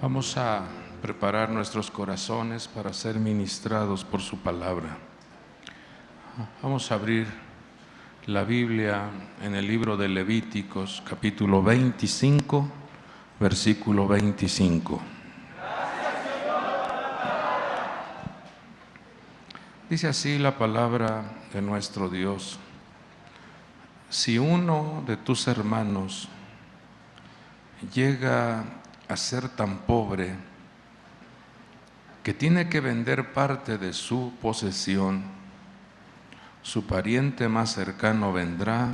Vamos a preparar nuestros corazones para ser ministrados por su palabra. Vamos a abrir la Biblia en el libro de Levíticos, capítulo 25, versículo 25. Dice así la palabra de nuestro Dios: si uno de tus hermanos llega a ser tan pobre que tiene que vender parte de su posesión, su pariente más cercano vendrá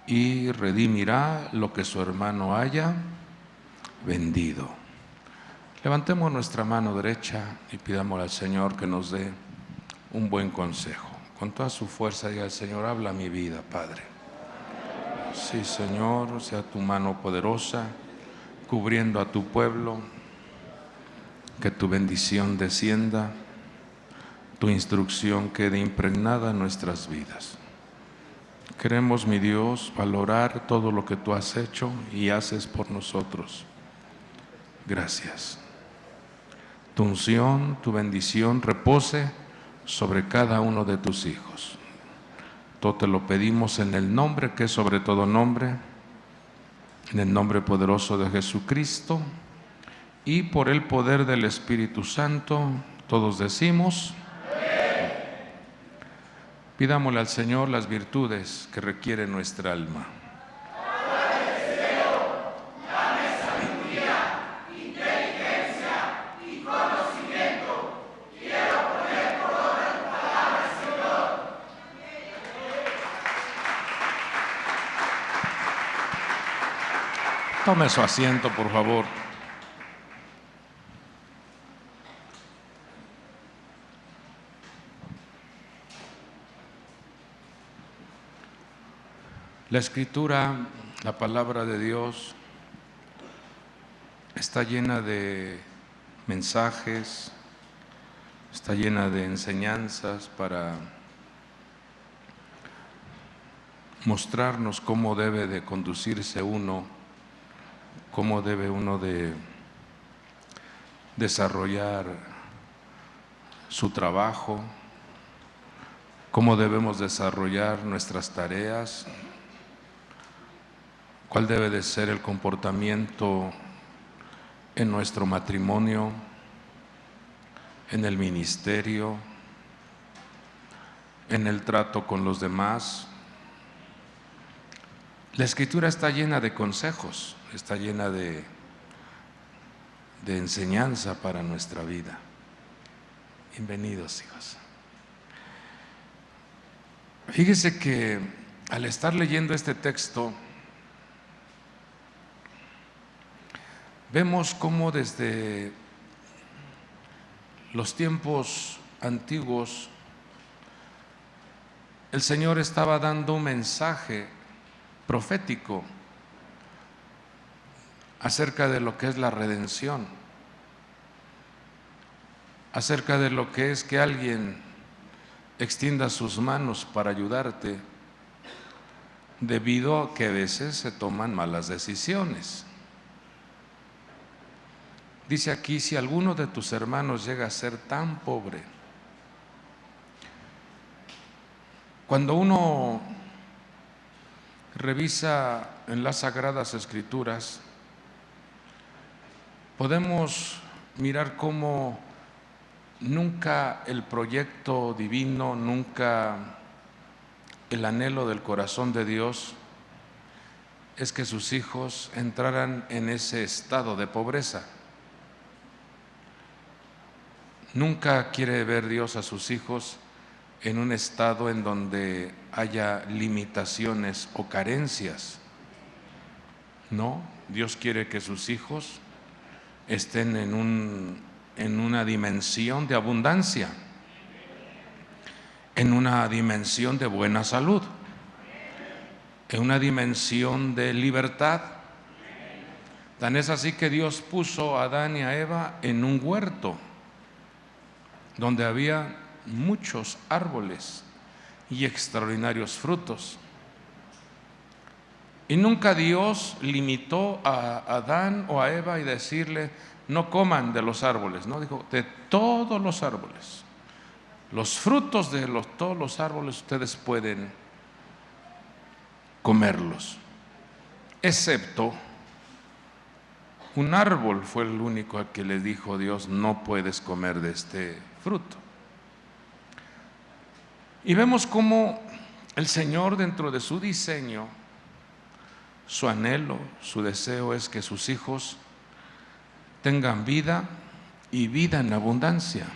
y redimirá lo que su hermano haya vendido. Levantemos nuestra mano derecha y pidamos al Señor que nos dé un buen consejo. Con toda su fuerza diga al Señor: habla mi vida, Padre. Sí, Señor, sea tu mano poderosa cubriendo a tu pueblo, que tu bendición descienda, tu instrucción quede impregnada en nuestras vidas. Queremos, mi Dios, valorar todo lo que tú has hecho y haces por nosotros. Gracias. Tu unción, tu bendición repose sobre cada uno de tus hijos. Todo te lo pedimos en el nombre que es sobre todo nombre, en el nombre poderoso de Jesucristo y por el poder del Espíritu Santo. Todos decimos: pidámosle al Señor las virtudes que requiere nuestra alma. Tome su asiento, por favor. La Escritura, la palabra de Dios, está llena de mensajes, está llena de enseñanzas para mostrarnos cómo debe de conducirse uno, cómo debe uno de desarrollar su trabajo, cómo debemos desarrollar nuestras tareas, cuál debe de ser el comportamiento en nuestro matrimonio, en el ministerio, en el trato con los demás. La Escritura está llena de consejos, está llena de enseñanza para nuestra vida. Bienvenidos, hijos. Fíjese que al estar leyendo este texto, vemos cómo desde los tiempos antiguos el Señor estaba dando un mensaje profético acerca de lo que es la redención, acerca de lo que es que alguien extienda sus manos para ayudarte, debido a que a veces se toman malas decisiones. Dice aquí: si alguno de tus hermanos llega a ser tan pobre. Cuando uno revisa en las Sagradas Escrituras, podemos mirar cómo nunca el proyecto divino, nunca el anhelo del corazón de Dios es que sus hijos entraran en ese estado de pobreza. Nunca quiere ver Dios a sus hijos en un estado en donde haya limitaciones o carencias. No, Dios quiere que sus hijos estén en una dimensión de abundancia, en una dimensión de buena salud, en una dimensión de libertad. Tan es así que Dios puso a Adán y a Eva en un huerto donde había muchos árboles y extraordinarios frutos. Y nunca Dios limitó a Adán o a Eva y decirle, no coman de los árboles, no, dijo, de todos los árboles. Los frutos de todos los árboles ustedes pueden comerlos, excepto un árbol fue el único al que le dijo Dios, no puedes comer de este fruto. Y vemos cómo el Señor, dentro de su diseño, su anhelo, su deseo es que sus hijos tengan vida y vida en abundancia.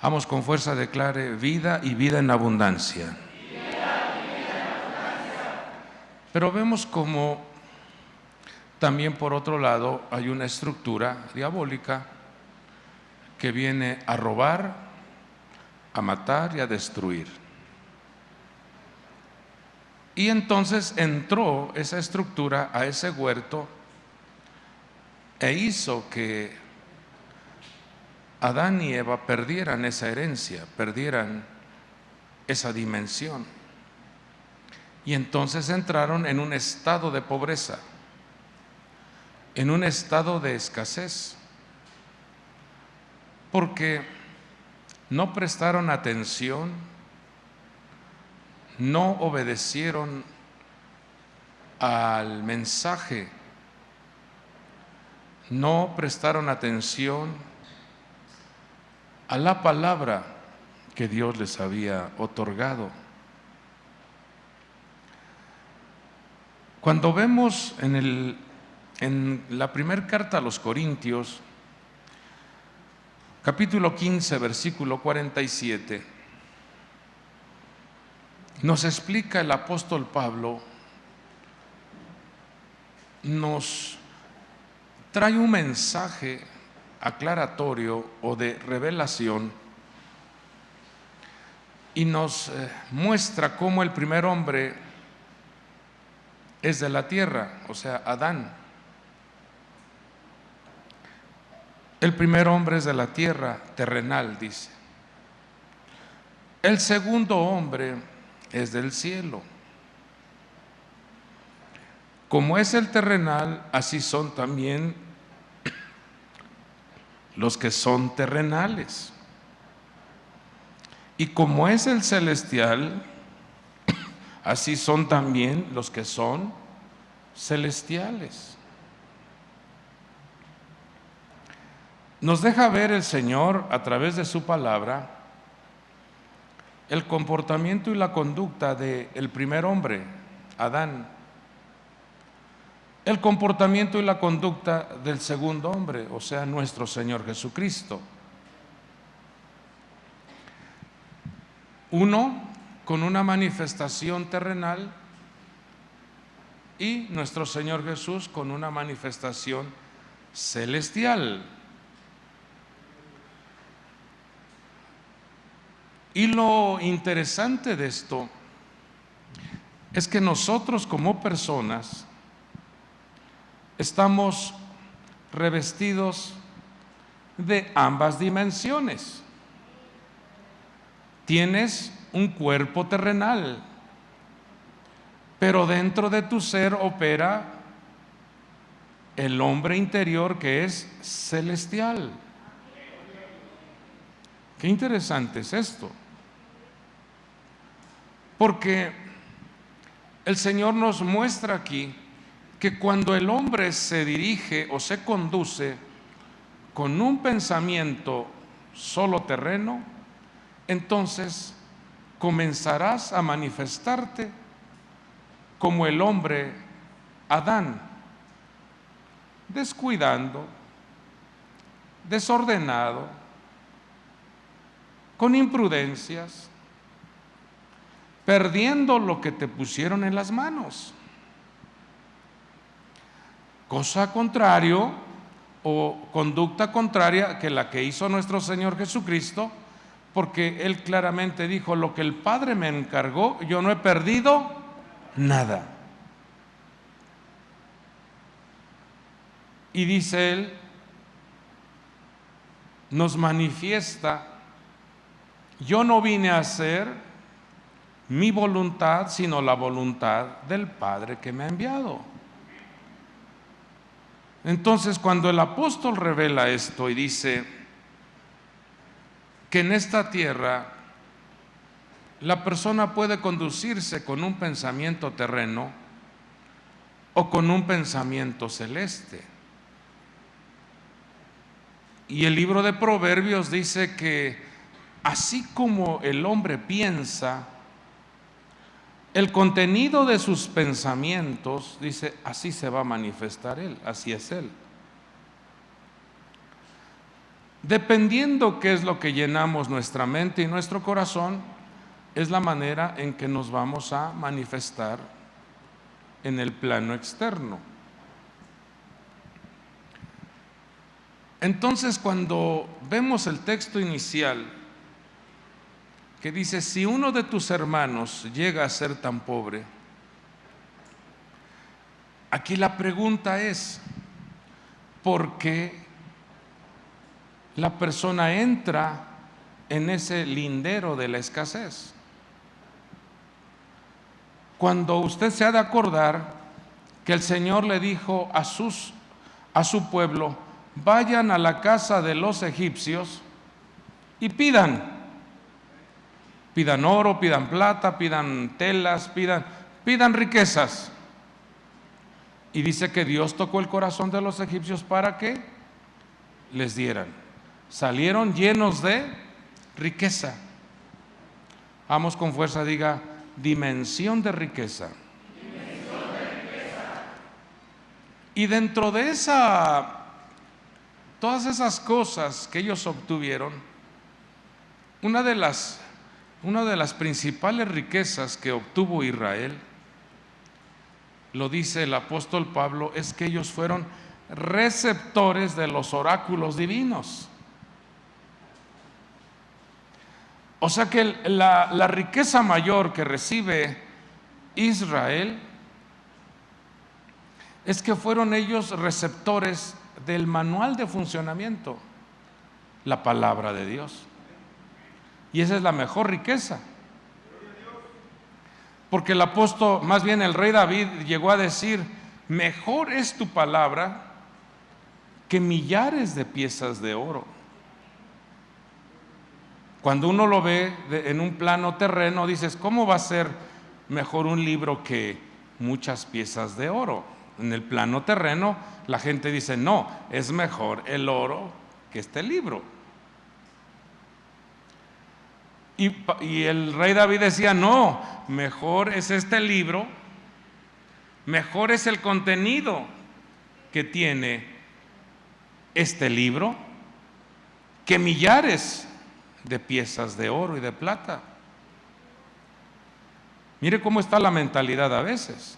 Vamos, con fuerza, declare vida y vida en abundancia. Pero vemos como también, por otro lado, hay una estructura diabólica que viene a robar, a matar y a destruir. Y entonces entró esa estructura a ese huerto e hizo que Adán y Eva perdieran esa herencia, perdieran esa dimensión. Y entonces entraron en un estado de pobreza, en un estado de escasez, porque no prestaron atención, no obedecieron al mensaje, no prestaron atención a la palabra que Dios les había otorgado. Cuando vemos en la primera carta a los Corintios, capítulo 15, versículo 47, nos explica el apóstol Pablo, nos trae un mensaje aclaratorio o de revelación y nos muestra cómo el primer hombre es de la tierra, o sea, Adán. El primer hombre es de la tierra, terrenal, dice. El segundo hombre es del cielo. Como es el terrenal, así son también los que son terrenales. Y como es el celestial, así son también los que son celestiales. Nos deja ver el Señor a través de su palabra el comportamiento y la conducta del primer hombre, Adán, el comportamiento y la conducta del segundo hombre, o sea, nuestro Señor Jesucristo. Uno con una manifestación terrenal y nuestro Señor Jesús con una manifestación celestial. Y lo interesante de esto es que nosotros como personas estamos revestidos de ambas dimensiones. Tienes un cuerpo terrenal, pero dentro de tu ser opera el hombre interior que es celestial. Qué interesante es esto, porque el Señor nos muestra aquí que cuando el hombre se dirige o se conduce con un pensamiento solo terreno, entonces comenzarás a manifestarte como el hombre Adán, descuidando, desordenado, con imprudencias, perdiendo lo que te pusieron en las manos. Cosa contrario o conducta contraria que la que hizo nuestro Señor Jesucristo, porque Él claramente dijo, lo que el Padre me encargó, yo no he perdido nada. Y dice Él, nos manifiesta, yo no vine a hacer mi voluntad, sino la voluntad del Padre que me ha enviado. Entonces, cuando el apóstol revela esto y dice que en esta tierra la persona puede conducirse con un pensamiento terreno o con un pensamiento celeste. Y el libro de Proverbios dice que así como el hombre piensa, el contenido de sus pensamientos, dice, así se va a manifestar él, así es él. Dependiendo qué es lo que llenamos nuestra mente y nuestro corazón, es la manera en que nos vamos a manifestar en el plano externo. Entonces, cuando vemos el texto inicial que dice, si uno de tus hermanos llega a ser tan pobre, aquí la pregunta es, ¿por qué la persona entra en ese lindero de la escasez? Cuando usted se ha de acordar que el Señor le dijo a su pueblo, vayan a la casa de los egipcios y pidan oro, pidan plata, pidan telas, pidan riquezas. Y dice que Dios tocó el corazón de los egipcios para que les dieran. Salieron llenos de riqueza. Vamos con fuerza, diga, dimensión de riqueza. Y dentro de todas esas cosas que ellos obtuvieron, una de las principales riquezas que obtuvo Israel, lo dice el apóstol Pablo, es que ellos fueron receptores de los oráculos divinos. O sea que la riqueza mayor que recibe Israel es que fueron ellos receptores del manual de funcionamiento, la palabra de Dios. Y esa es la mejor riqueza. Porque el apóstol, más bien el rey David, llegó a decir, mejor es tu palabra que millares de piezas de oro. Cuando uno lo ve en un plano terreno, dices, ¿cómo va a ser mejor un libro que muchas piezas de oro? En el plano terreno, la gente dice, no, es mejor el oro que este libro. Y el rey David decía, no, mejor es este libro, mejor es el contenido que tiene este libro que millares de piezas de oro y de plata. Mire cómo está la mentalidad a veces.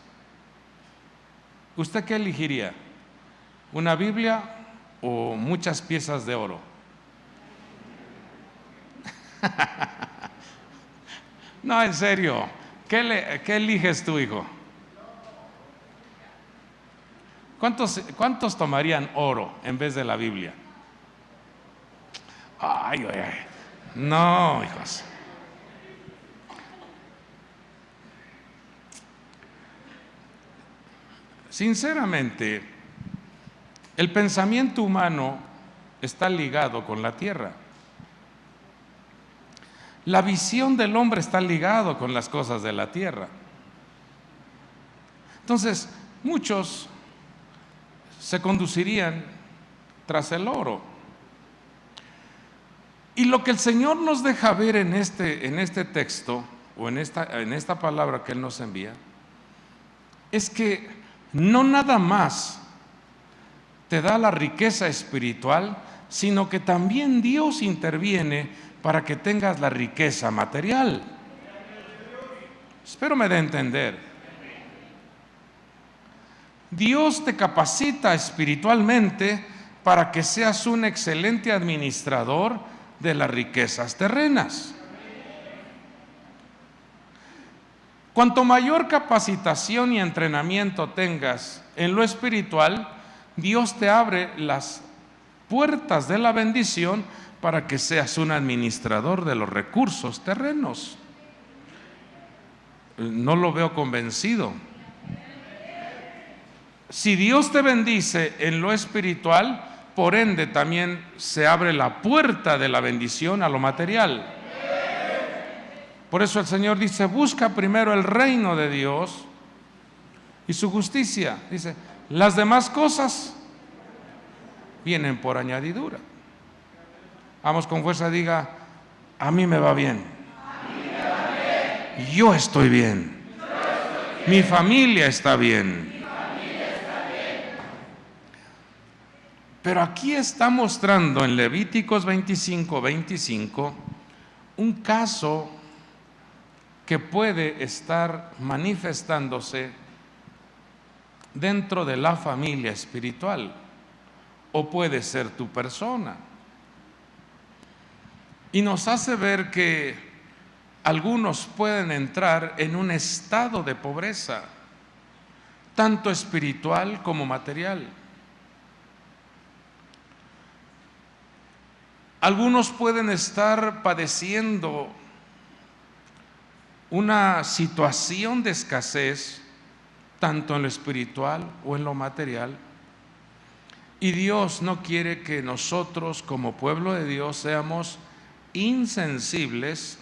¿Usted qué elegiría? ¿Una Biblia o muchas piezas de oro? No, en serio, ¿qué eliges tú, hijo? ¿Cuántos tomarían oro en vez de la Biblia? Ay, no, hijos. Sinceramente, el pensamiento humano está ligado con la tierra. La visión del hombre está ligado con las cosas de la tierra. Entonces, muchos se conducirían tras el oro. Y lo que el Señor nos deja ver en este texto, o en esta palabra que Él nos envía, es que no nada más te da la riqueza espiritual, sino que también Dios interviene para que tengas la riqueza material. Espero me dé a entender. Dios te capacita espiritualmente para que seas un excelente administrador de las riquezas terrenas. Cuanto mayor capacitación y entrenamiento tengas en lo espiritual, Dios te abre las puertas de la bendición para que seas un administrador de los recursos terrenos. no lo veo convencido. Si Dios te bendice en lo espiritual, por ende también se abre la puerta de la bendición a lo material. Por eso el Señor dice, busca primero el reino de Dios y su justicia. Dice, las demás cosas vienen por añadidura. Vamos con fuerza, diga, a mí me va bien. Yo estoy bien. Mi familia está bien. Pero aquí está mostrando en Levíticos 25:25 un caso que puede estar manifestándose dentro de la familia espiritual, o puede ser tu persona. Y nos hace ver que algunos pueden entrar en un estado de pobreza, tanto espiritual como material. Algunos pueden estar padeciendo una situación de escasez, tanto en lo espiritual o en lo material. Y Dios no quiere que nosotros como pueblo de Dios seamos insensibles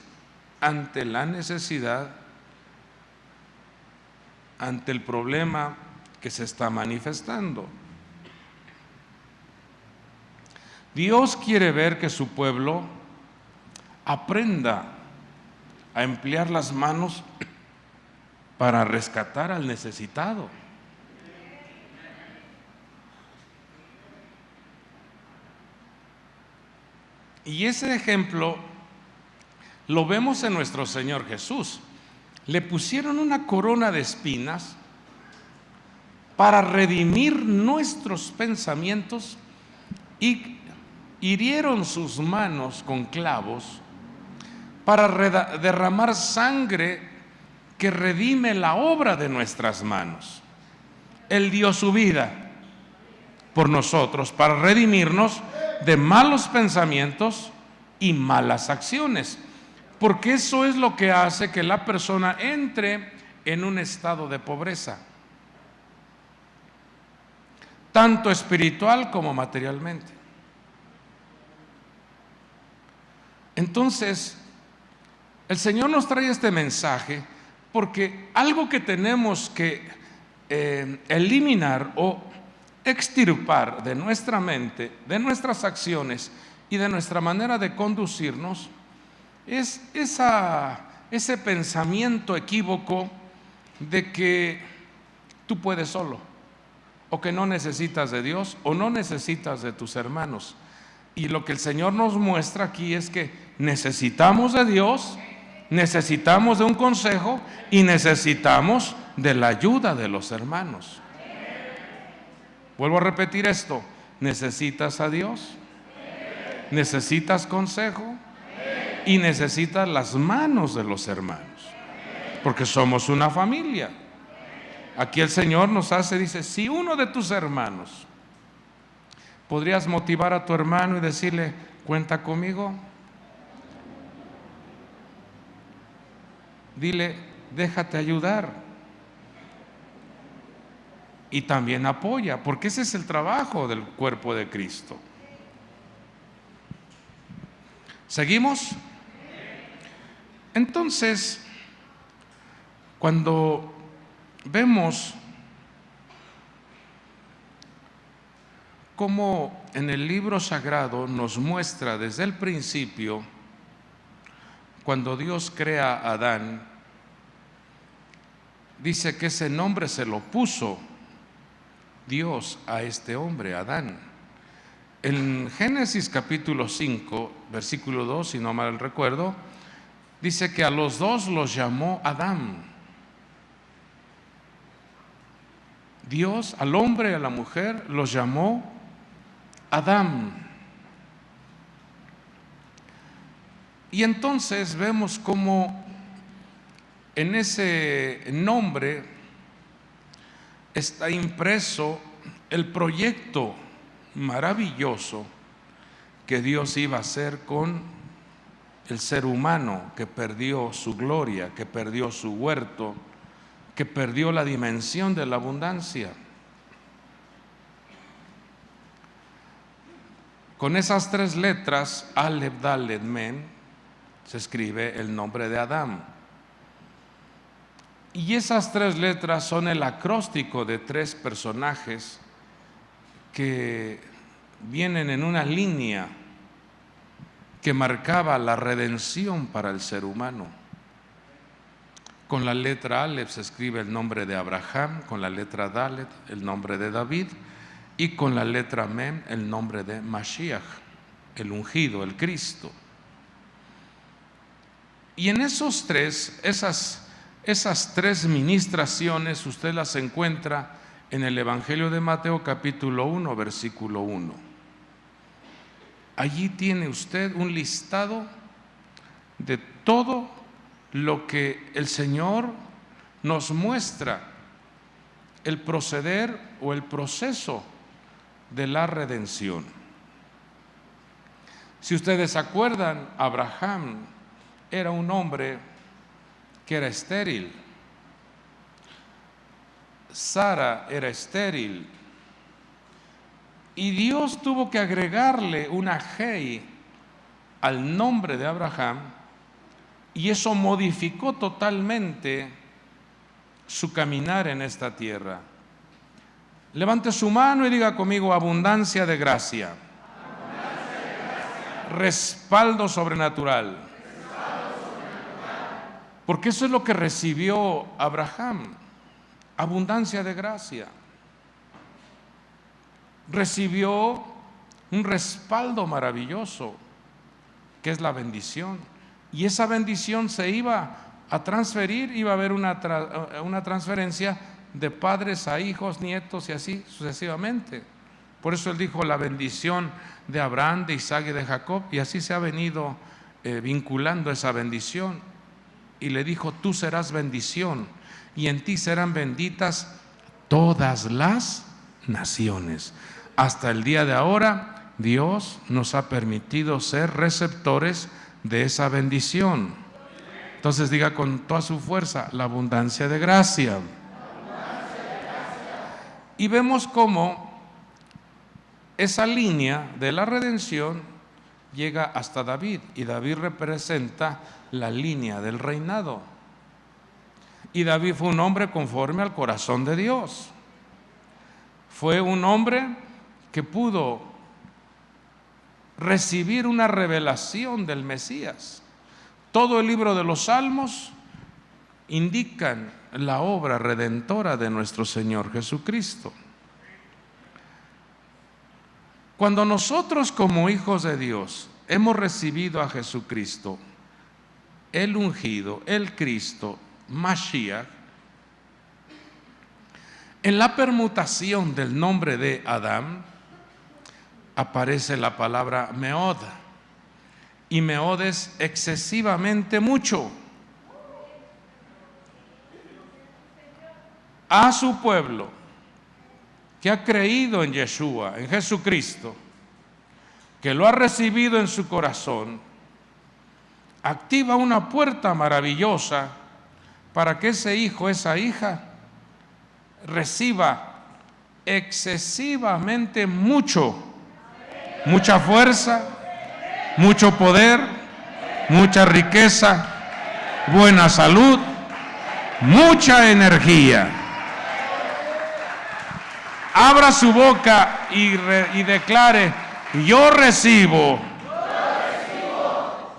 ante la necesidad, ante el problema que se está manifestando. Dios quiere ver que su pueblo aprenda a emplear las manos para rescatar al necesitado. Y ese ejemplo lo vemos en nuestro Señor Jesús. Le pusieron una corona de espinas para redimir nuestros pensamientos y hirieron sus manos con clavos para derramar sangre que redime la obra de nuestras manos. Él dio su vida por nosotros para redimirnos de malos pensamientos y malas acciones, porque eso es lo que hace que la persona entre en un estado de pobreza, tanto espiritual como materialmente. Entonces, el Señor nos trae este mensaje porque algo que tenemos que eliminar o extirpar de nuestra mente, de nuestras acciones y de nuestra manera de conducirnos es ese pensamiento equívoco de que tú puedes solo, o que no necesitas de Dios o no necesitas de tus hermanos. Y lo que el Señor nos muestra aquí es que necesitamos de Dios, necesitamos de un consejo y necesitamos de la ayuda de los hermanos. Vuelvo a repetir esto: necesitas a Dios, necesitas consejo y necesitas las manos de los hermanos, porque somos una familia. Aquí el Señor nos dice, si uno de tus hermanos, podrías motivar a tu hermano y decirle, cuenta conmigo. Dile, déjate ayudar. Y también apoya, porque ese es el trabajo del cuerpo de Cristo. ¿Seguimos? Entonces, cuando vemos cómo en el libro sagrado nos muestra desde el principio, cuando Dios crea a Adán, dice que ese nombre se lo puso Dios a este hombre, Adán. En Génesis capítulo 5, versículo 2, si no mal recuerdo, dice que a los dos los llamó Adán. Dios al hombre y a la mujer los llamó Adán. Y entonces vemos cómo en ese nombre está impreso el proyecto maravilloso que Dios iba a hacer con el ser humano que perdió su gloria, que perdió su huerto, que perdió la dimensión de la abundancia. Con esas tres letras, Aleph, Dalet, Mem, se escribe el nombre de Adán. Y esas tres letras son el acróstico de tres personajes que vienen en una línea que marcaba la redención para el ser humano. Con la letra Aleph se escribe el nombre de Abraham, con la letra Dalet el nombre de David y con la letra Mem el nombre de Mashiach, el ungido, el Cristo. Y en esos tres, esas tres ministraciones usted las encuentra en el Evangelio de Mateo capítulo 1, versículo 1. Allí tiene usted un listado de todo lo que el Señor nos muestra, el proceder o el proceso de la redención. Si ustedes se acuerdan, Abraham era un hombre que era estéril. Sara era estéril. Y Dios tuvo que agregarle una Hei al nombre de Abraham, y eso modificó totalmente su caminar en esta tierra. Levante su mano y diga conmigo: abundancia de gracia, respaldo sobrenatural. Porque eso es lo que recibió Abraham, abundancia de gracia. Recibió un respaldo maravilloso, que es la bendición. Y esa bendición se iba a transferir, iba a haber una transferencia de padres a hijos, nietos y así sucesivamente. Por eso él dijo la bendición de Abraham, de Isaac y de Jacob, y así se ha venido vinculando esa bendición. Y le dijo: tú serás bendición, y en ti serán benditas todas las naciones. Hasta el día de ahora, Dios nos ha permitido ser receptores de esa bendición. Entonces diga con toda su fuerza: la abundancia de gracia. Y vemos cómo esa línea de la redención llega hasta David, y David representa la línea del reinado. Y David fue un hombre conforme al corazón de Dios. Fue un hombre que pudo recibir una revelación del Mesías. Todo el libro de los Salmos indican la obra redentora de nuestro Señor Jesucristo. Cuando nosotros como hijos de Dios hemos recibido a Jesucristo, el ungido, el Cristo, Mashiach, en la permutación del nombre de Adán aparece la palabra meod, y meod es excesivamente mucho. A su pueblo que ha creído en Yeshua, en Jesucristo, que lo ha recibido en su corazón, activa una puerta maravillosa para que ese hijo, esa hija, reciba excesivamente mucha fuerza, mucho poder, mucha riqueza, buena salud, mucha energía. Abra su boca y declare: yo recibo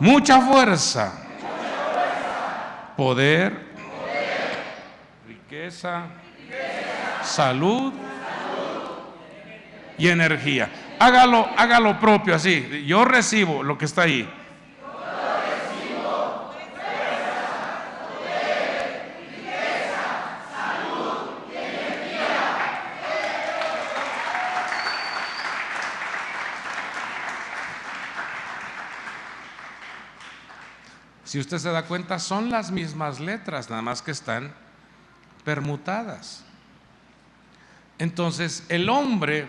mucha fuerza, poder, riqueza, salud y energía. Hágalo propio así: yo recibo lo que está ahí. Si usted se da cuenta, son las mismas letras, nada más que están permutadas. Entonces, el hombre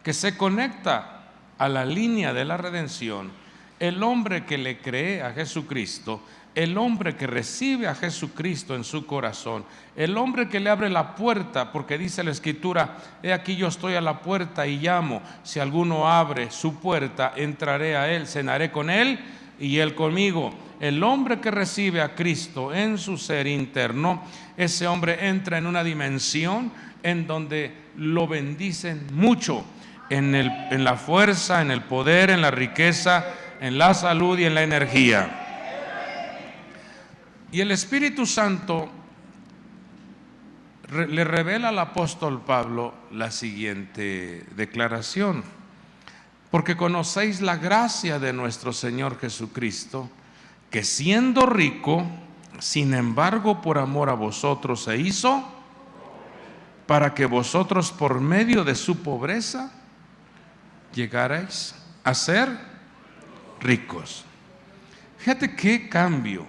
que se conecta a la línea de la redención El hombre que le cree a Jesucristo, el hombre que recibe a Jesucristo en su corazón, el hombre que le abre la puerta, porque dice la Escritura: he aquí yo estoy a la puerta y llamo, si alguno abre su puerta, entraré a él, cenaré con él y él conmigo. El hombre que recibe a Cristo en su ser interno, ese hombre entra en una dimensión en donde lo bendicen mucho, en la fuerza, en el poder, en la riqueza, en la salud y en la energía. Y el Espíritu Santo le revela al apóstol Pablo la siguiente declaración: porque conocéis la gracia de nuestro Señor Jesucristo, que siendo rico, sin embargo por amor a vosotros se hizo, para que vosotros por medio de su pobreza llegarais a ser ricos. Fíjate qué cambio,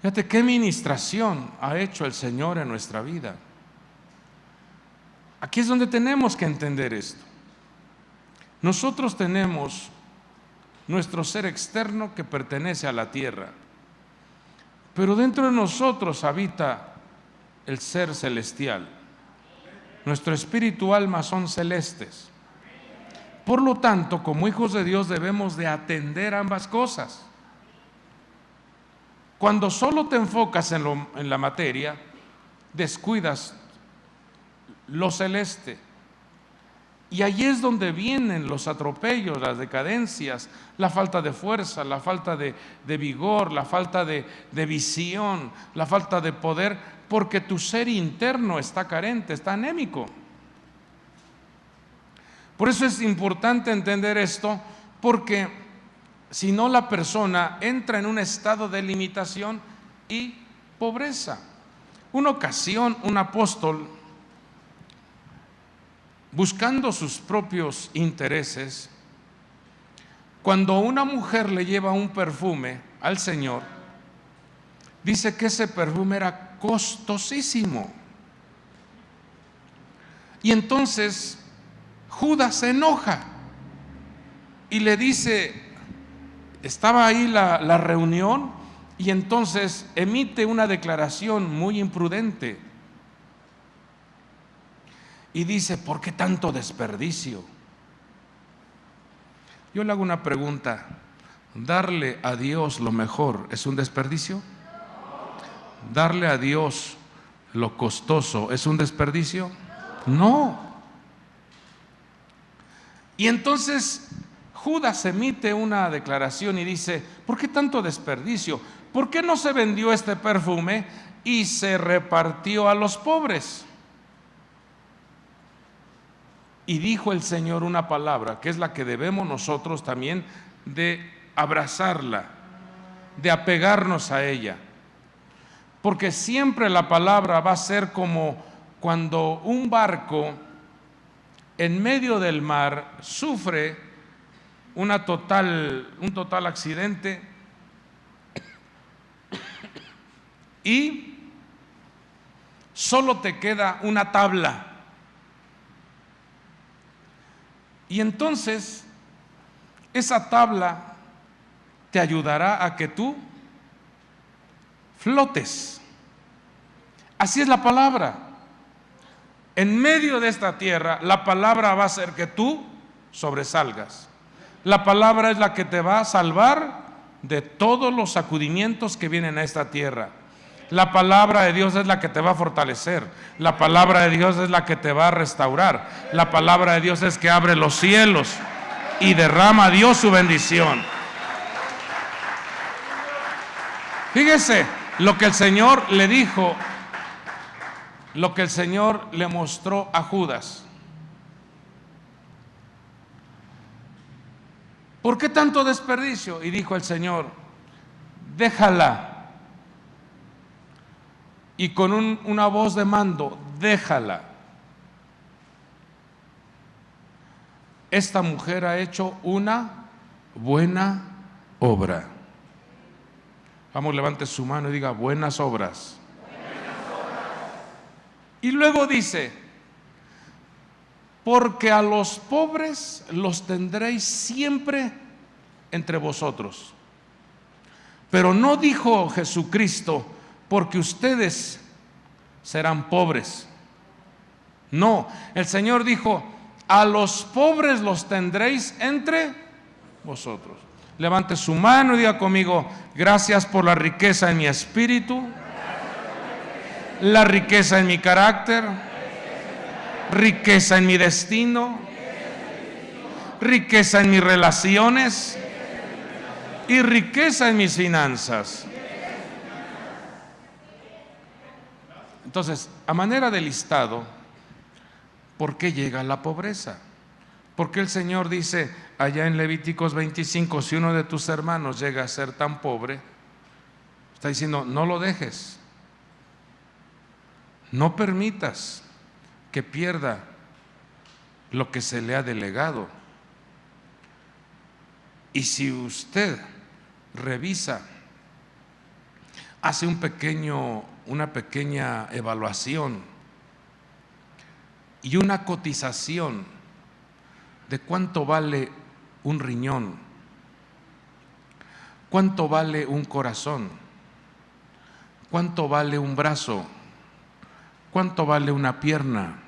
fíjate qué ministración ha hecho el Señor en nuestra vida. Aquí es donde tenemos que entender esto. Nosotros tenemos nuestro ser externo que pertenece a la tierra, pero dentro de nosotros habita el ser celestial. Nuestro espíritu, alma son celestes. Por lo tanto, como hijos de Dios debemos de atender ambas cosas. Cuando solo te enfocas en la materia, descuidas lo celeste. Y allí es donde vienen los atropellos, las decadencias, la falta de fuerza, la falta de vigor, la falta de visión, la falta de poder, porque tu ser interno está carente, está anémico. Por eso es importante entender esto, porque si no, la persona entra en un estado de limitación y pobreza. Una ocasión, un apóstol, buscando sus propios intereses, cuando una mujer le lleva un perfume al Señor, dice que ese perfume era costosísimo. Y entonces Judas se enoja y le dice, estaba ahí la reunión, y entonces emite una declaración muy imprudente y dice: ¿por qué tanto desperdicio? Yo le hago una pregunta: ¿darle a Dios lo mejor es un desperdicio? ¿Darle a Dios lo costoso es un desperdicio? No. Y entonces Judas emite una declaración y dice: ¿por qué tanto desperdicio? ¿Por qué no se vendió este perfume y se repartió a los pobres? Y dijo el Señor una palabra que es la que debemos nosotros también de abrazarla, de apegarnos a ella, porque siempre la palabra va a ser como cuando un barco en medio del mar sufre un total accidente y solo te queda una tabla. Y entonces esa tabla te ayudará a que tú flotes. Así es la palabra. En medio de esta tierra, la palabra va a hacer que tú sobresalgas. La palabra es la que te va a salvar de todos los sacudimientos que vienen a esta tierra. La palabra de Dios es la que te va a fortalecer. La palabra de Dios es la que te va a restaurar. La palabra de Dios es que abre los cielos y derrama a Dios su bendición. Fíjese lo que el Señor le dijo, lo que el Señor le mostró a Judas. ¿Por qué tanto desperdicio? Y dijo el Señor: déjala. Y con una voz de mando: déjala. Esta mujer ha hecho una buena obra. Vamos, levante su mano y diga: buenas obras. Buenas obras. Y luego dice: porque a los pobres los tendréis siempre entre vosotros. Pero no dijo Jesucristo, porque ustedes serán pobres. No, el Señor dijo, a los pobres los tendréis entre vosotros. Levante su mano y diga conmigo, gracias por la riqueza en mi espíritu, la riqueza en mi carácter, riqueza en mi destino, riqueza en mis relaciones y riqueza en mis finanzas. Entonces, a manera de listado, ¿por qué llega la pobreza? Porque el Señor dice allá en Levíticos 25, si uno de tus hermanos llega a ser tan pobre, está diciendo, no lo dejes, no permitas que pierda lo que se le ha delegado. Y si usted revisa, hace una pequeña evaluación y una cotización de cuánto vale un riñón, cuánto vale un corazón, cuánto vale un brazo, cuánto vale una pierna,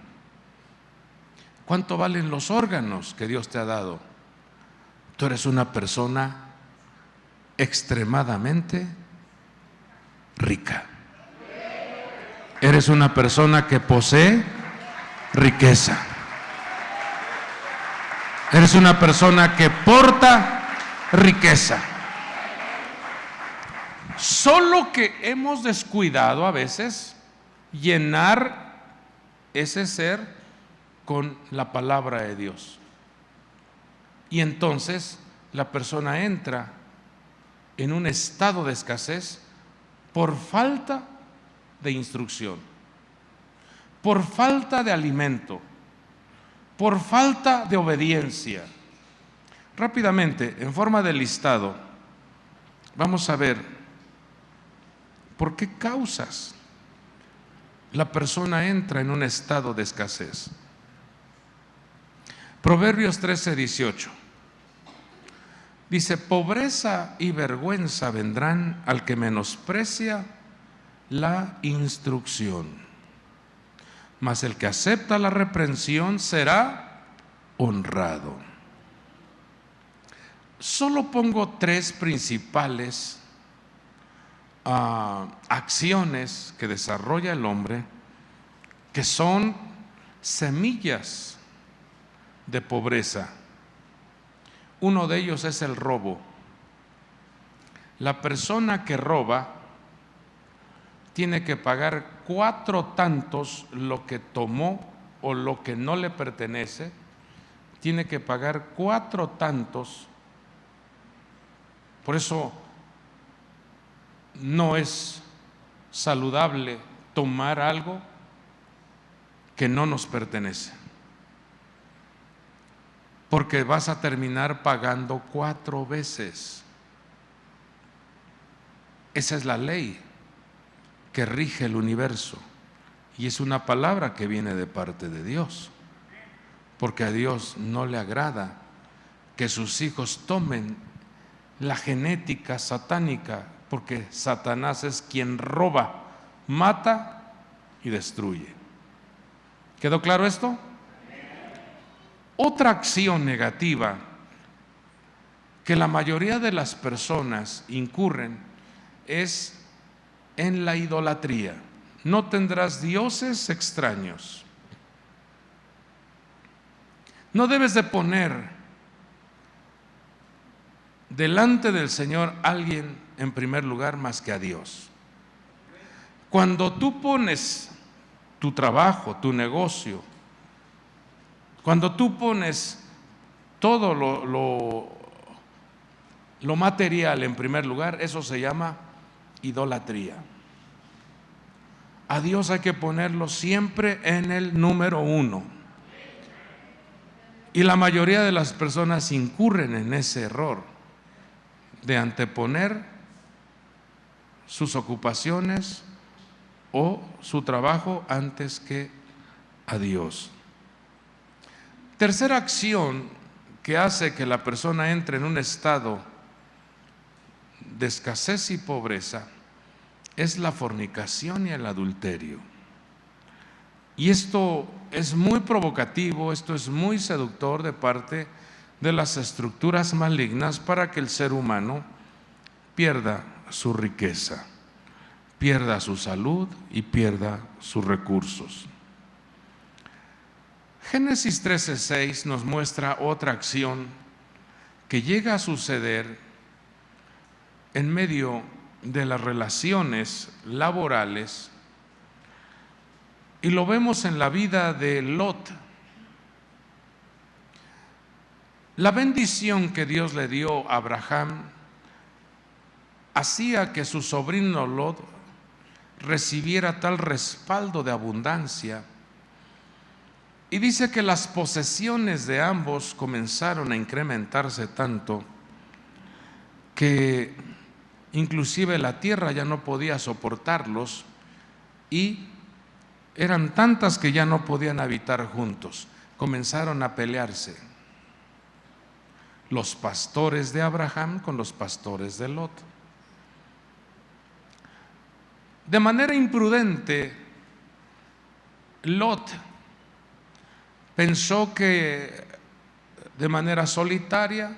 cuánto valen los órganos que Dios te ha dado. Tú eres una persona extremadamente rica. Eres una persona que posee riqueza. Eres una persona que porta riqueza. Solo que hemos descuidado a veces llenar ese ser con la palabra de Dios. Y entonces la persona entra en un estado de escasez por falta de instrucción, por falta de alimento, por falta de obediencia. Rápidamente, en forma de listado, vamos a ver por qué causas la persona entra en un estado de escasez. Proverbios 13:18 dice, pobreza y vergüenza vendrán al que menosprecia la instrucción, mas el que acepta la reprensión será honrado. Solo pongo tres principales acciones que desarrolla el hombre que son semillas de pobreza. Uno de ellos es el robo. La persona que roba tiene que pagar 4 tantos lo que tomó o lo que no le pertenece, tiene que pagar 4 tantos. Por eso no es saludable tomar algo que no nos pertenece, porque vas a terminar pagando 4 veces. Esa es la ley que rige el universo y es una palabra que viene de parte de Dios, porque a Dios no le agrada que sus hijos tomen la genética satánica, porque Satanás es quien roba, mata y destruye. ¿Quedó claro esto? Otra acción negativa que la mayoría de las personas incurren es en la idolatría. No tendrás dioses extraños. No debes de poner delante del Señor alguien en primer lugar más que a Dios. Cuando tú pones tu trabajo, tu negocio, cuando tú pones todo lo material en primer lugar, eso se llama idolatría. A Dios hay que ponerlo siempre en el número 1. Y la mayoría de las personas incurren en ese error de anteponer sus ocupaciones o su trabajo antes que a Dios. Tercera acción que hace que la persona entre en un estado de escasez y pobreza es la fornicación y el adulterio. Y esto es muy provocativo, esto es muy seductor de parte de las estructuras malignas para que el ser humano pierda su riqueza, pierda su salud y pierda sus recursos. Génesis 13:6 nos muestra otra acción que llega a suceder en medio de las relaciones laborales, y lo vemos en la vida de Lot. La bendición que Dios le dio a Abraham hacía que su sobrino Lot recibiera tal respaldo de abundancia, y dice que las posesiones de ambos comenzaron a incrementarse tanto que inclusive la tierra ya no podía soportarlos, y eran tantas que ya no podían habitar juntos. Comenzaron a pelearse los pastores de Abraham con los pastores de Lot. De manera imprudente, Lot pensó que de manera solitaria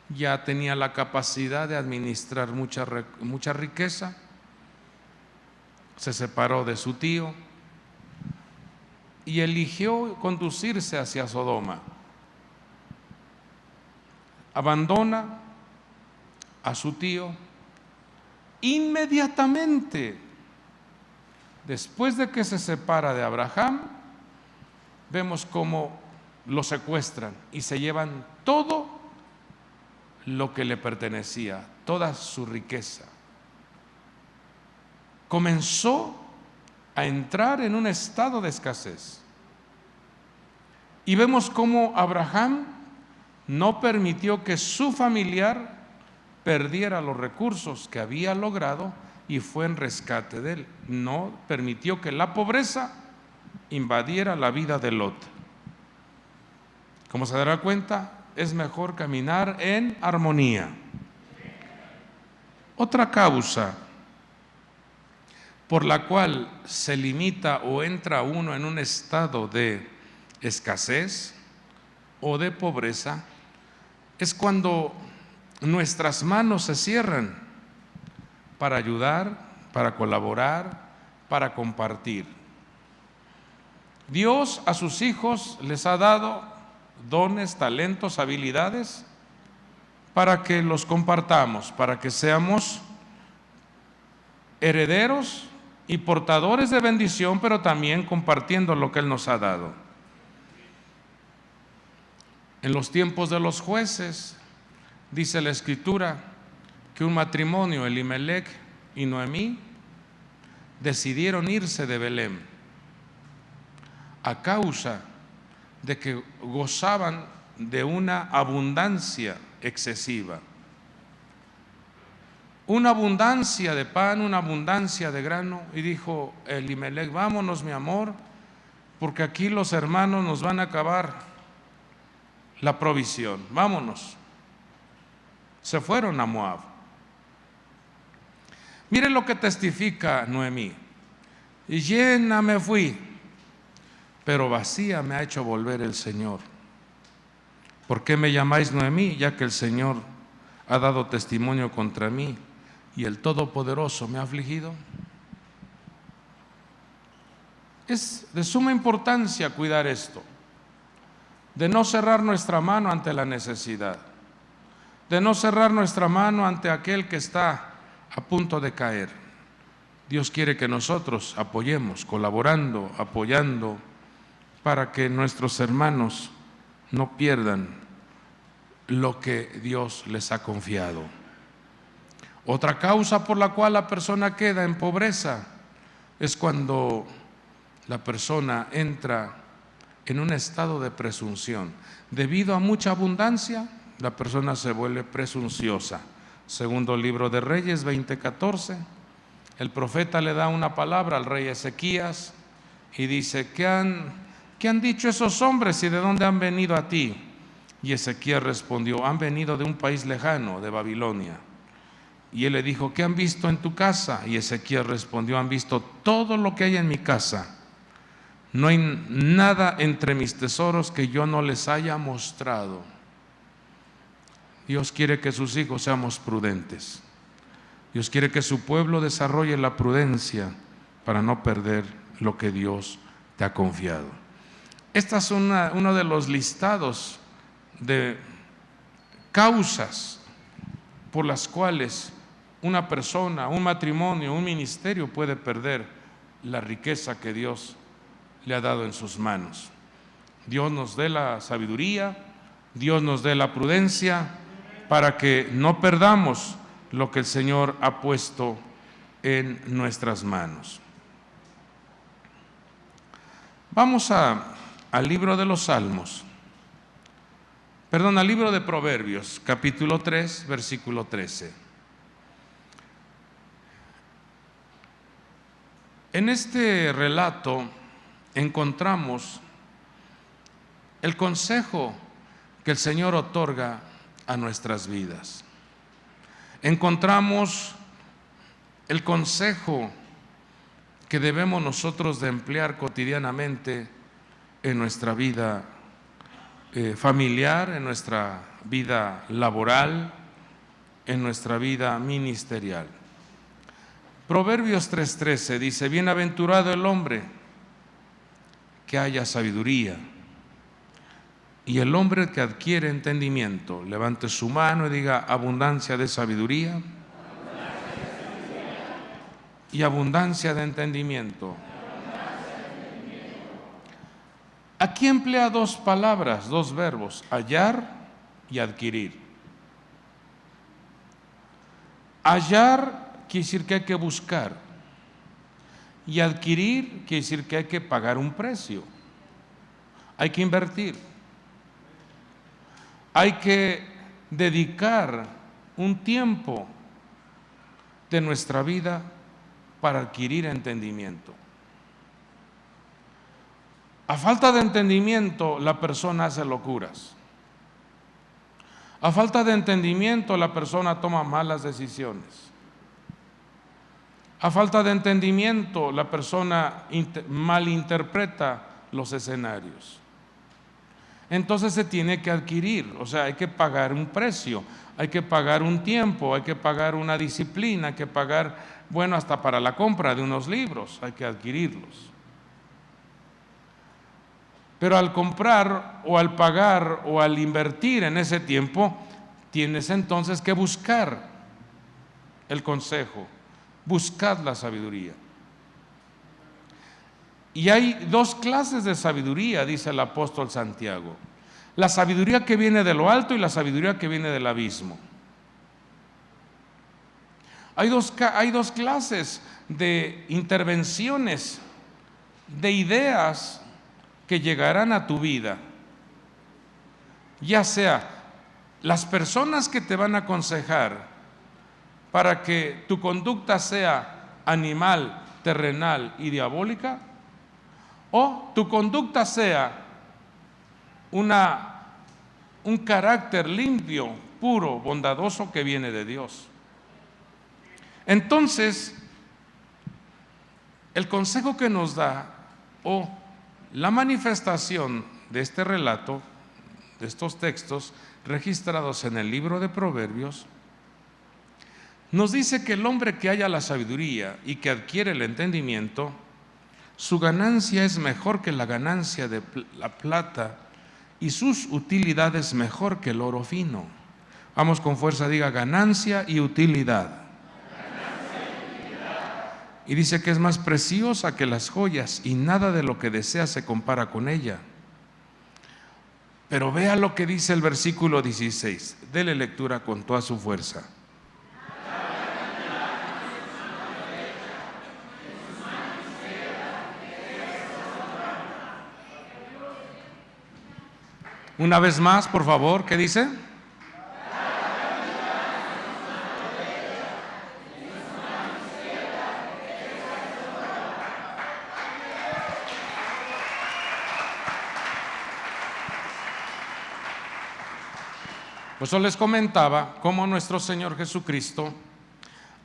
ya tenía la capacidad de administrar mucha riqueza. Se separó de su tío y eligió conducirse hacia Sodoma. Abandona a su tío. Inmediatamente después de que se separa de Abraham, vemos cómo lo secuestran y se llevan todo lo que le pertenecía, toda su riqueza. Comenzó a entrar en un estado de escasez. Y vemos cómo Abraham no permitió que su familiar perdiera los recursos que había logrado y fue en rescate de él. No permitió que la pobreza invadiera la vida de Lot. Como se dará cuenta, es mejor caminar en armonía. Otra causa por la cual se limita o entra uno en un estado de escasez o de pobreza es cuando nuestras manos se cierran para ayudar, para colaborar, para compartir. Dios a sus hijos les ha dado dones, talentos, habilidades para que los compartamos, para que seamos herederos y portadores de bendición, pero también compartiendo lo que Él nos ha dado. En los tiempos de los jueces, dice la Escritura que un matrimonio, Elimelec y Noemí, decidieron irse de Belén a causa de que gozaban de una abundancia excesiva. Una abundancia de pan, una abundancia de grano. Y dijo Elimelec: vámonos, mi amor, porque aquí los hermanos nos van a acabar la provisión. Vámonos. Se fueron a Moab. Miren lo que testifica Noemí: y llena me fui, pero vacía me ha hecho volver el Señor. ¿Por qué me llamáis Noemí? Ya que el Señor ha dado testimonio contra mí y el Todopoderoso me ha afligido. Es de suma importancia cuidar esto, de no cerrar nuestra mano ante la necesidad, de no cerrar nuestra mano ante aquel que está a punto de caer. Dios quiere que nosotros apoyemos, colaborando, apoyando, para que nuestros hermanos no pierdan lo que Dios les ha confiado. Otra causa por la cual la persona queda en pobreza es cuando la persona entra en un estado de presunción. Debido a mucha abundancia, la persona se vuelve presunciosa. Segundo libro de Reyes 20:14, el profeta le da una palabra al rey Ezequías y dice: ¿qué han ¿qué han dicho esos hombres y de dónde han venido a ti? Y Ezequiel respondió, han venido de un país lejano, de Babilonia. Y él le dijo, ¿qué han visto en tu casa? Y Ezequiel respondió, han visto todo lo que hay en mi casa. No hay nada entre mis tesoros que yo no les haya mostrado. Dios quiere que sus hijos seamos prudentes. Dios quiere que su pueblo desarrolle la prudencia para no perder lo que Dios te ha confiado. Esta es uno de los listados de causas por las cuales una persona, un matrimonio, un ministerio puede perder la riqueza que Dios le ha dado en sus manos. Dios nos dé la sabiduría, Dios nos dé la prudencia para que no perdamos lo que el Señor ha puesto en nuestras manos. Vamos al libro de los Salmos, al libro de Proverbios, capítulo 3, versículo 13. En este relato encontramos el consejo que el Señor otorga a nuestras vidas. Encontramos el consejo que debemos nosotros de emplear cotidianamente en nuestra vida familiar, en nuestra vida laboral, en nuestra vida ministerial. Proverbios 3:13 dice, bienaventurado el hombre que haya sabiduría y el hombre que adquiere entendimiento. Levante su mano y diga, abundancia de sabiduría y abundancia de entendimiento. Aquí emplea dos palabras, dos verbos, hallar y adquirir. Hallar quiere decir que hay que buscar, y adquirir quiere decir que hay que pagar un precio, hay que invertir, hay que dedicar un tiempo de nuestra vida para adquirir entendimiento. A falta de entendimiento, la persona hace locuras. A falta de entendimiento, la persona toma malas decisiones. A falta de entendimiento, la persona malinterpreta los escenarios. Entonces se tiene que adquirir, o sea, hay que pagar un precio, hay que pagar un tiempo, hay que pagar una disciplina, hay que pagar, hasta para la compra de unos libros, hay que adquirirlos. Pero al comprar o al pagar o al invertir en ese tiempo, tienes entonces que buscar el consejo, buscad la sabiduría. Y hay dos clases de sabiduría, dice el apóstol Santiago: la sabiduría que viene de lo alto y la sabiduría que viene del abismo. Hay dos clases de intervenciones, de ideas que llegarán a tu vida, ya sea las personas que te van a aconsejar para que tu conducta sea animal, terrenal y diabólica, o tu conducta sea un carácter limpio, puro, bondadoso que viene de Dios. Entonces, el consejo que nos da, o la manifestación de este relato, de estos textos registrados en el libro de Proverbios, nos dice que el hombre que haya la sabiduría y que adquiere el entendimiento, su ganancia es mejor que la ganancia de la plata y sus utilidades mejor que el oro fino. Vamos con fuerza, diga ganancia y utilidad. Y dice que es más preciosa que las joyas y nada de lo que desea se compara con ella. Pero vea lo que dice el versículo 16. Dele lectura con toda su fuerza. Una vez más, por favor, ¿qué dice? Pues yo les comentaba cómo nuestro Señor Jesucristo,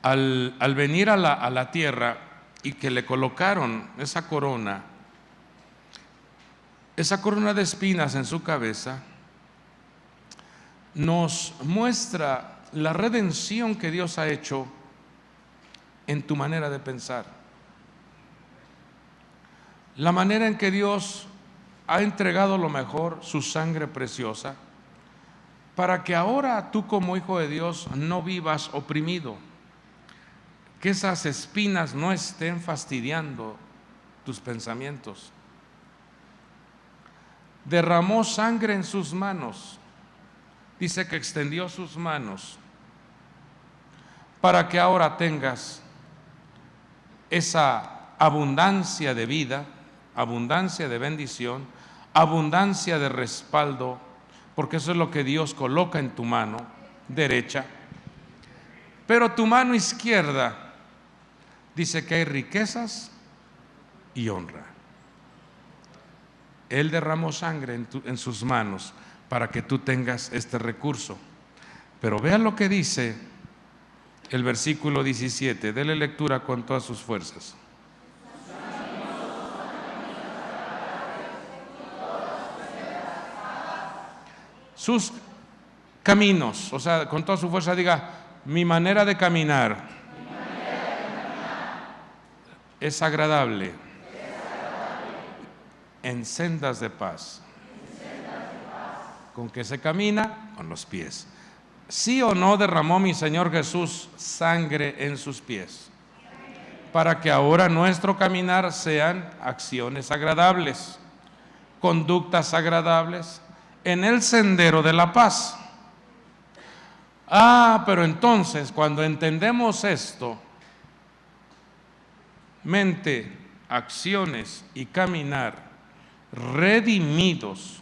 al venir a la tierra y que le colocaron esa corona de espinas en su cabeza, nos muestra la redención que Dios ha hecho en tu manera de pensar. La manera en que Dios ha entregado lo mejor, su sangre preciosa, para que ahora tú como hijo de Dios no vivas oprimido, que esas espinas no estén fastidiando tus pensamientos. Derramó sangre en sus manos, dice que extendió sus manos para que ahora tengas esa abundancia de vida, abundancia de bendición, abundancia de respaldo, porque eso es lo que Dios coloca en tu mano derecha. Pero tu mano izquierda dice que hay riquezas y honra. Él derramó sangre en sus manos para que tú tengas este recurso. Pero vean lo que dice el versículo 17. Dele lectura con todas sus fuerzas. Sus caminos, o sea, con toda su fuerza diga, mi manera de caminar es agradable en sendas de paz. ¿Con qué se camina? Con los pies. ¿Sí o no derramó mi Señor Jesús sangre en sus pies? Para que ahora nuestro caminar sean acciones agradables, conductas agradables, en el sendero de la paz. Pero entonces cuando entendemos esto, mente, acciones y caminar redimidos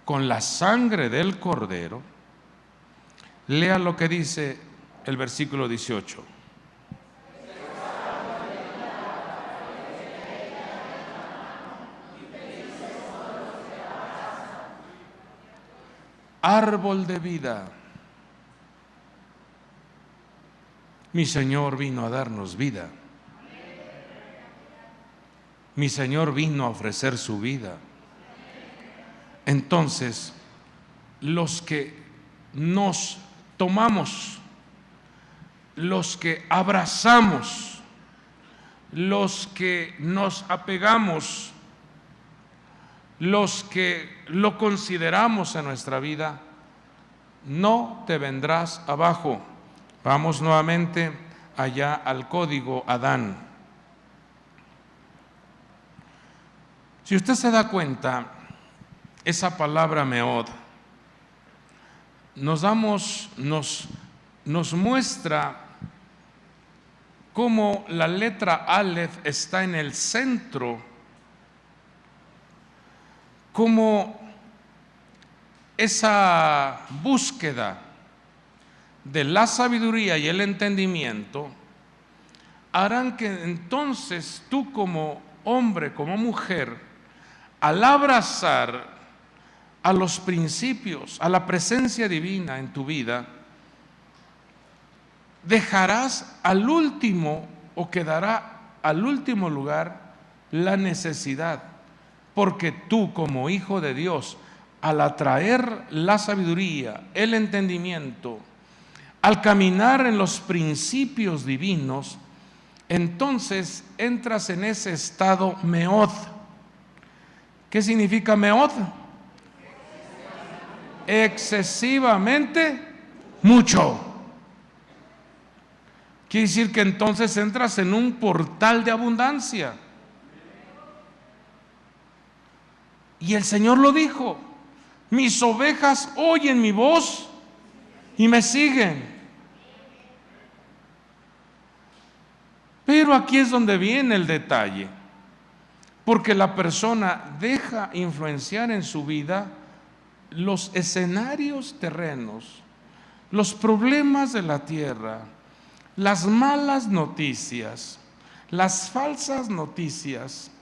con la sangre del Cordero, lea lo que dice el versículo 18. Árbol de vida. Mi Señor vino a darnos vida. Mi Señor vino a ofrecer su vida. Entonces, los que nos tomamos, los que abrazamos, los que nos apegamos, los que lo consideramos en nuestra vida, no te vendrás abajo. Vamos nuevamente allá al código Adán. Si usted se da cuenta, esa palabra meod nos muestra cómo la letra Aleph está en el centro, cómo esa búsqueda de la sabiduría y el entendimiento harán que entonces tú como hombre, como mujer, al abrazar a los principios, a la presencia divina en tu vida, dejarás al último o quedará al último lugar la necesidad, porque tú como hijo de Dios, al atraer la sabiduría, el entendimiento, al caminar en los principios divinos, entonces entras en ese estado meod. ¿Qué significa meod? Excesivamente mucho. Quiere decir que entonces entras en un portal de abundancia. Y el Señor lo dijo: mis ovejas oyen mi voz y me siguen. Pero aquí es donde viene el detalle, porque la persona deja influenciar en su vida los escenarios terrenos, los problemas de la tierra, las malas noticias, las falsas noticias,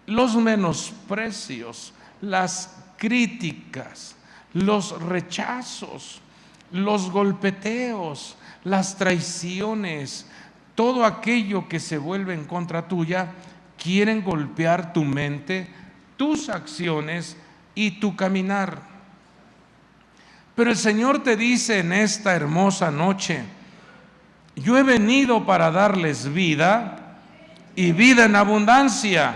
los menosprecios, las críticas, los rechazos, los golpeteos, las traiciones, todo aquello que se vuelve en contra tuya, quieren golpear tu mente, tus acciones y tu caminar. Pero el Señor te dice en esta hermosa noche: yo he venido para darles vida y vida en abundancia.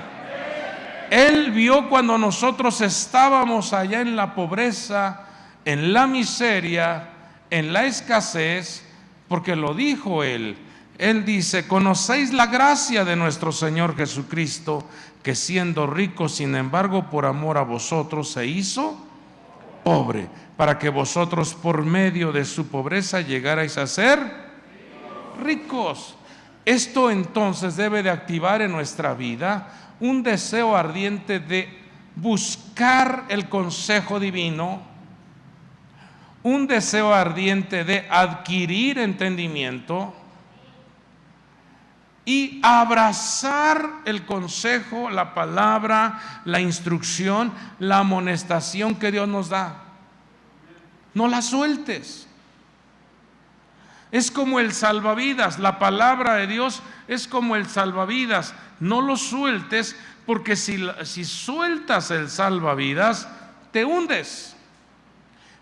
Él vio cuando nosotros estábamos allá en la pobreza, en la miseria, en la escasez, porque lo dijo Él. Él dice: conocéis la gracia de nuestro Señor Jesucristo, que siendo rico, sin embargo, por amor a vosotros se hizo pobre, para que vosotros por medio de su pobreza llegarais a ser ricos. Esto entonces debe de activar en nuestra vida un deseo ardiente de buscar el consejo divino, un deseo ardiente de adquirir entendimiento y abrazar el consejo, la palabra, la instrucción, la amonestación que Dios nos da. No la sueltes. Es como el salvavidas, la palabra de Dios es como el salvavidas. No lo sueltes, porque si sueltas el salvavidas, te hundes.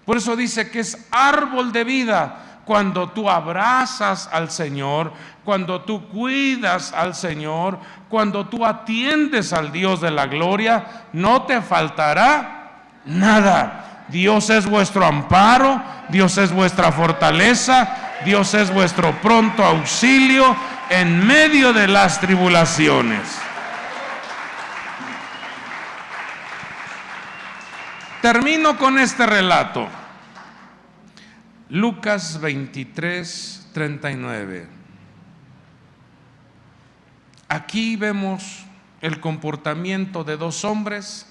Por eso dice que es árbol de vida. Cuando tú abrazas al Señor, cuando tú cuidas al Señor, cuando tú atiendes al Dios de la gloria, no te faltará nada. Dios es vuestro amparo, Dios es vuestra fortaleza, Dios es vuestro pronto auxilio en medio de las tribulaciones. Termino con este relato. Lucas 23, 39. Aquí vemos el comportamiento de dos hombres,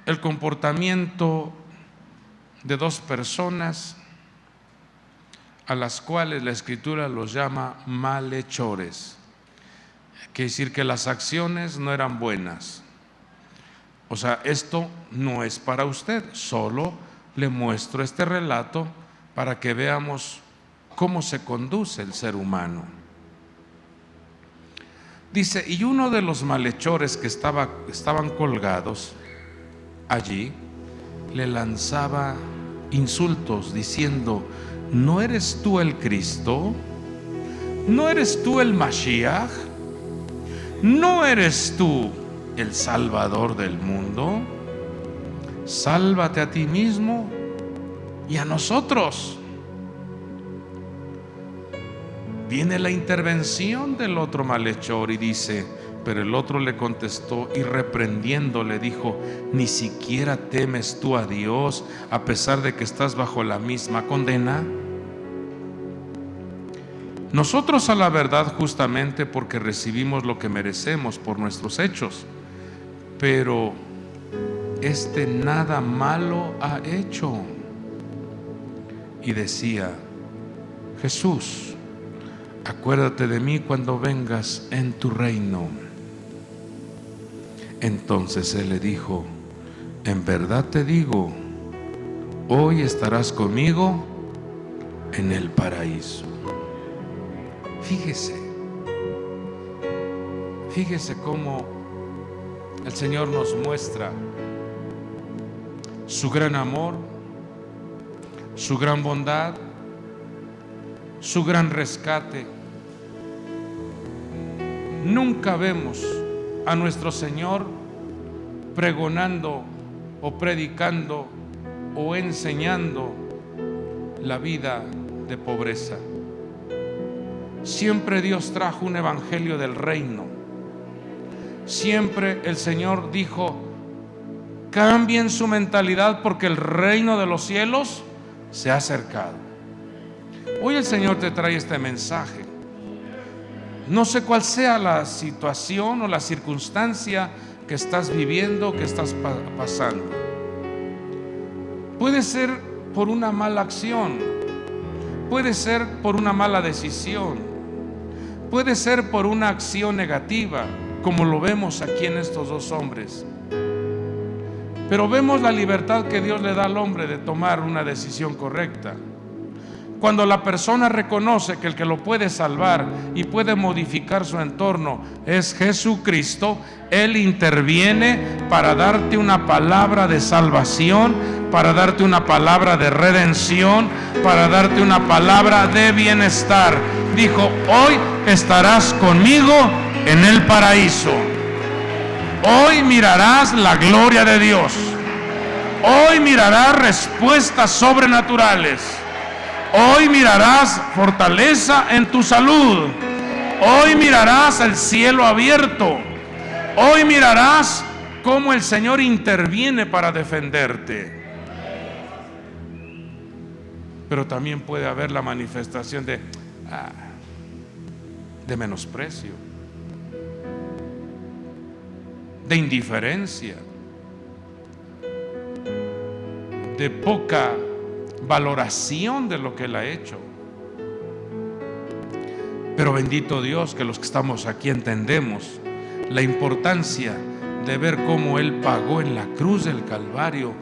el comportamiento de dos personas a las cuales la Escritura los llama malhechores. Quiere decir que las acciones no eran buenas. O sea, esto no es para usted, solo le muestro este relato para que veamos cómo se conduce el ser humano. Dice: y uno de los malhechores que estaban colgados allí le lanzaba insultos diciendo: ¿no eres tú el Cristo? ¿No eres tú el Mashiach? ¿No eres tú el Salvador del mundo? Sálvate a ti mismo y a nosotros. Viene la intervención del otro malhechor y dice: pero el otro le contestó y reprendiendo le dijo: ¿ni siquiera temes tú a Dios a pesar de que estás bajo la misma condena? Nosotros a la verdad justamente porque recibimos lo que merecemos por nuestros hechos, pero este nada malo ha hecho. Y decía: Jesús, acuérdate de mí cuando vengas en tu reino. Entonces él le dijo: en verdad te digo, hoy estarás conmigo en el paraíso. Fíjese cómo el Señor nos muestra su gran amor, su gran bondad, su gran rescate. Nunca vemos a nuestro Señor pregonando o predicando o enseñando la vida de pobreza. Siempre Dios trajo un evangelio del reino. Siempre el Señor dijo: cambien su mentalidad porque el reino de los cielos se ha acercado. Hoy el Señor te trae este mensaje. No sé cuál sea la situación o la circunstancia que estás viviendo, que estás pasando. Puede ser por una mala acción, puede ser por una mala decisión, puede ser por una acción negativa, como lo vemos aquí en estos dos hombres. Pero vemos la libertad que Dios le da al hombre de tomar una decisión correcta. Cuando la persona reconoce que el que lo puede salvar y puede modificar su entorno es Jesucristo, Él interviene para darte una palabra de salvación, para darte una palabra de redención, para darte una palabra de bienestar. Dijo: hoy estarás conmigo en el paraíso. Hoy mirarás la gloria de Dios. Hoy mirarás respuestas sobrenaturales. Hoy mirarás fortaleza en tu salud. Hoy mirarás el cielo abierto. Hoy mirarás cómo el Señor interviene para defenderte. Pero también puede haber la manifestación de menosprecio, de indiferencia, de poca valoración de lo que Él ha hecho. Pero bendito Dios que los que estamos aquí entendemos la importancia de ver cómo Él pagó en la cruz del Calvario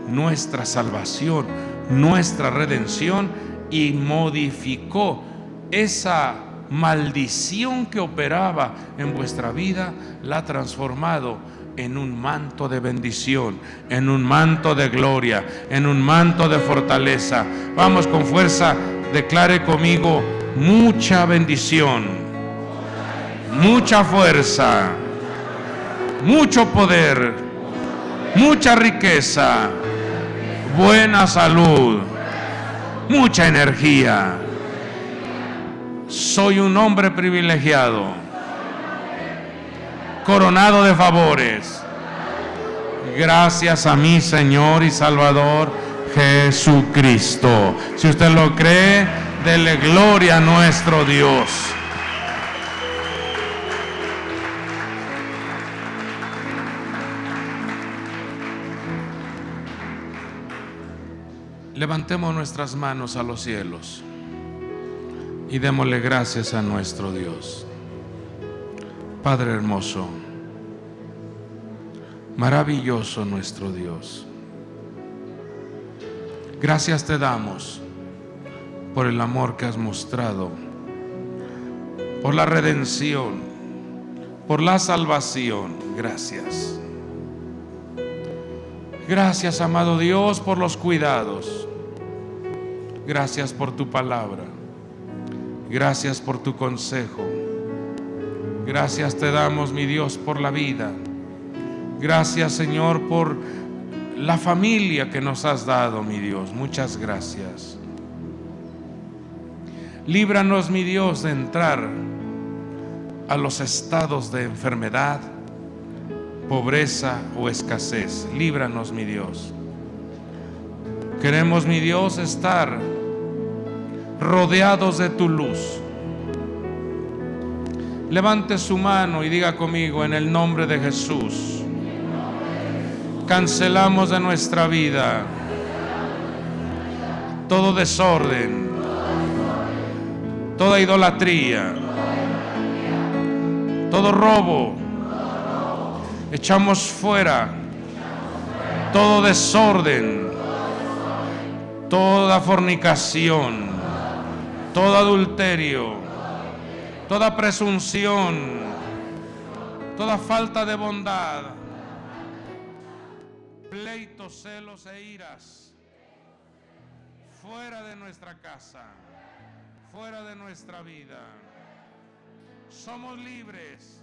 nuestra salvación, nuestra redención, y modificó esa maldición que operaba en vuestra vida, la ha transformado en un manto de bendición, en un manto de gloria, en un manto de fortaleza. Vamos con fuerza, declare conmigo: mucha bendición, mucha fuerza, mucho poder, mucha riqueza, buena salud, mucha energía. Soy un hombre privilegiado, coronado de favores, gracias a mi Señor y Salvador Jesucristo. Si usted lo cree, dele gloria a nuestro Dios. Levantemos nuestras manos a los cielos y démosle gracias a nuestro Dios. Padre hermoso, maravilloso nuestro Dios, gracias te damos por el amor que has mostrado, por la redención, por la salvación. Gracias. Gracias, amado Dios, por los cuidados. Gracias por tu palabra. Gracias por tu consejo. Gracias te damos, mi Dios, por la vida. Gracias, Señor, por la familia que nos has dado, mi Dios. Muchas gracias. Líbranos, mi Dios, de entrar a los estados de enfermedad, pobreza o escasez. Líbranos, mi Dios. Queremos, mi Dios, estar rodeados de tu luz. Levante su mano y diga conmigo: en el nombre de Jesús, cancelamos de nuestra vida todo desorden, toda idolatría, todo robo. Echamos fuera todo desorden, toda fornicación, todo adulterio, toda presunción, toda falta de bondad, pleitos, celos e iras, fuera de nuestra casa, fuera de nuestra vida. Somos libres